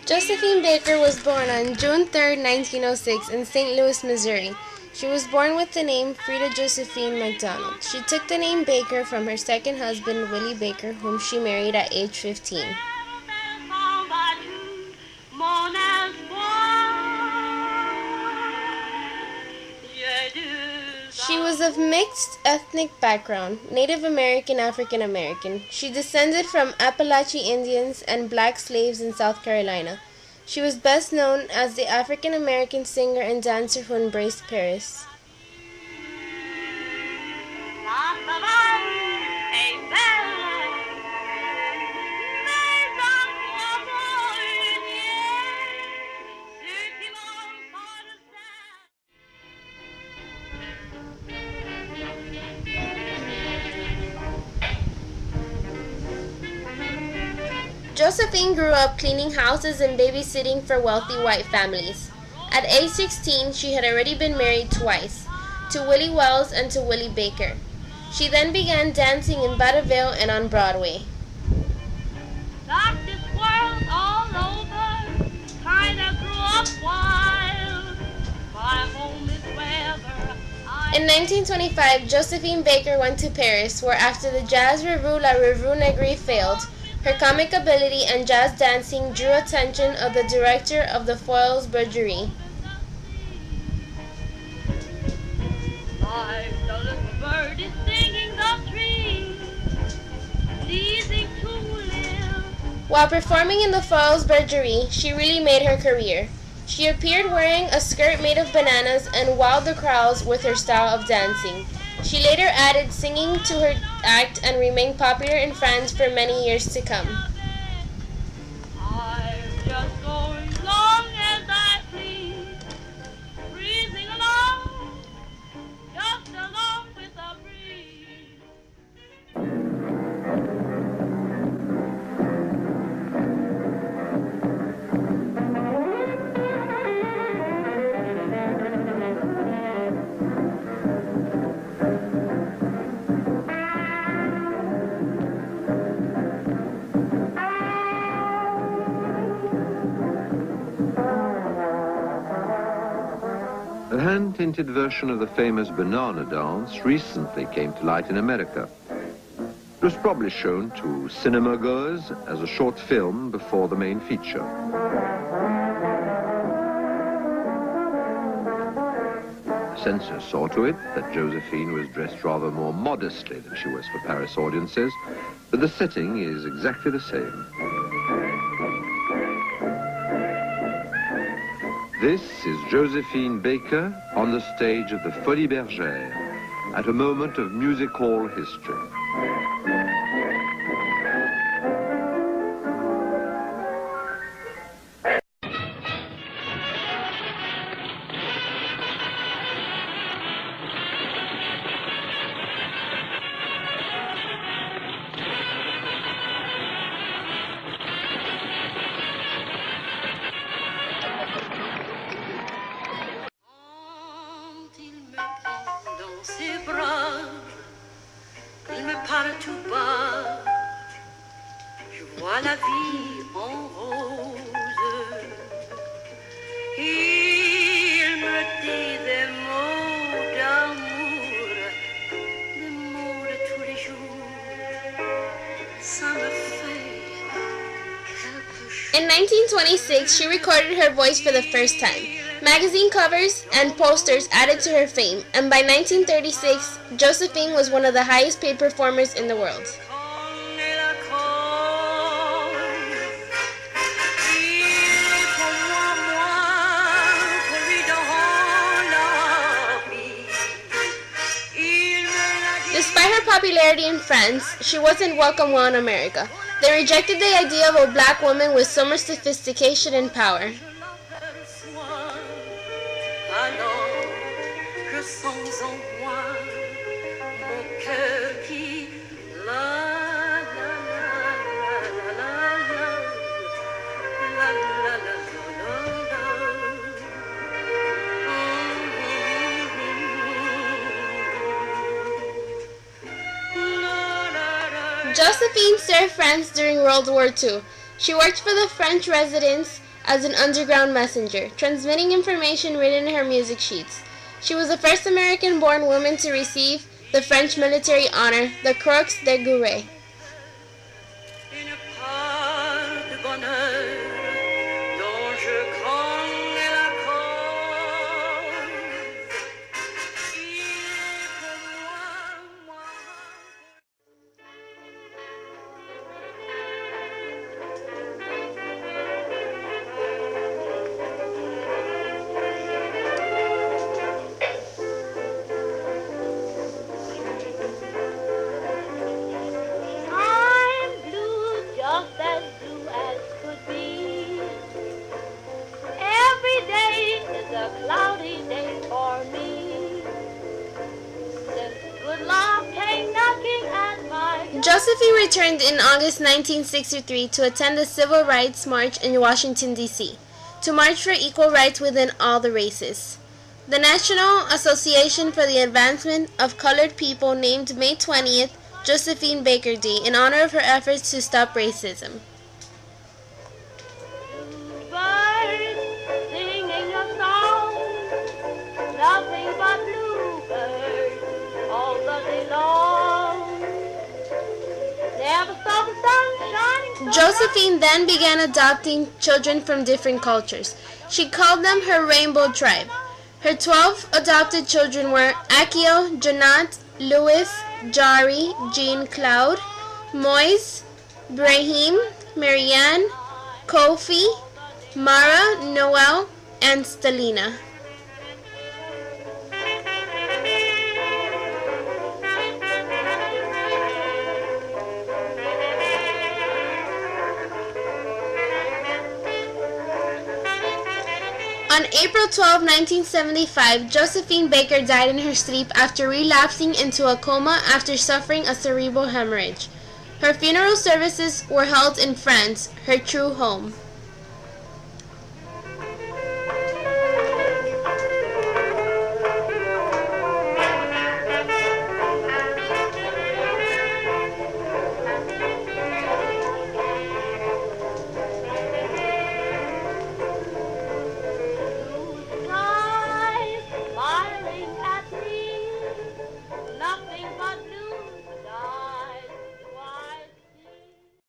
Josephine Baker was born on June 3, 1906 in St. Louis, Missouri. She was born with the name Frida Josephine McDonald. She took the name Baker from her second husband, Willie Baker, whom she married at age 15. She was of mixed ethnic background, Native American, African American. She descended from Appalachian Indians and black slaves in South Carolina. She was best known as the African American singer and dancer who embraced Paris. Josephine grew up cleaning houses and babysitting for wealthy white families. At age 16, she had already been married twice, to Willie Wells and to Willie Baker. She then began dancing in vaudeville and on Broadway. In 1925, Josephine Baker went to Paris, where after the Jazz Revue La Revue Negri failed, her comic ability and jazz dancing drew attention of the director of the Foyles Bergerie. While performing in the Foyles Bergerie, she really made her career. She appeared wearing a skirt made of bananas and wowed the crowds with her style of dancing. She later added singing to her act and remained popular in France for many years to come. A hand-tinted version of the famous banana dance recently came to light in America. It was probably shown to cinema goers as a short film before the main feature. Censors saw to it that Josephine was dressed rather more modestly than she was for Paris audiences, but the setting is exactly the same. This is Josephine Baker on the stage of the Folies Bergère at a moment of music hall history. Tout bas, je vois la vie en rose. Il me dit des mots d'amour, des mots de tous les jours. Ça me fait quelque chose. In 1926, she recorded her voice for the first time. Magazine covers and posters added to her fame, and by 1936, Josephine was one of the highest paid performers in the world. Despite her popularity in France, she wasn't welcome well in America. They rejected the idea of a black woman with so much sophistication and power. Josephine served France during World War II. She worked for the French residents as an underground messenger, transmitting information written in her music sheets. She was the first American-born woman to receive the French military honor, the Croix de Guerre. Cloudy day for me. Since good luck came knocking at my door. Josephine returned in August 1963 to attend the Civil Rights March in Washington, D.C., to march for equal rights within all the races. The National Association for the Advancement of Colored People named May 20th Josephine Baker Day in honor of her efforts to stop racism. Nothing but bluebirds all the day long. Never saw the sun shining so Josephine then began adopting children from different cultures. She called them her Rainbow Tribe. Her 12 adopted children were Akio, Jonat, Louis, Jari, Jean Cloud, Moise, Brahim, Marianne, Kofi, Mara, Noel, and Stelina. On April 12, 1975, Josephine Baker died in her sleep after relapsing into a coma after suffering a cerebral hemorrhage. Her funeral services were held in France, her true home.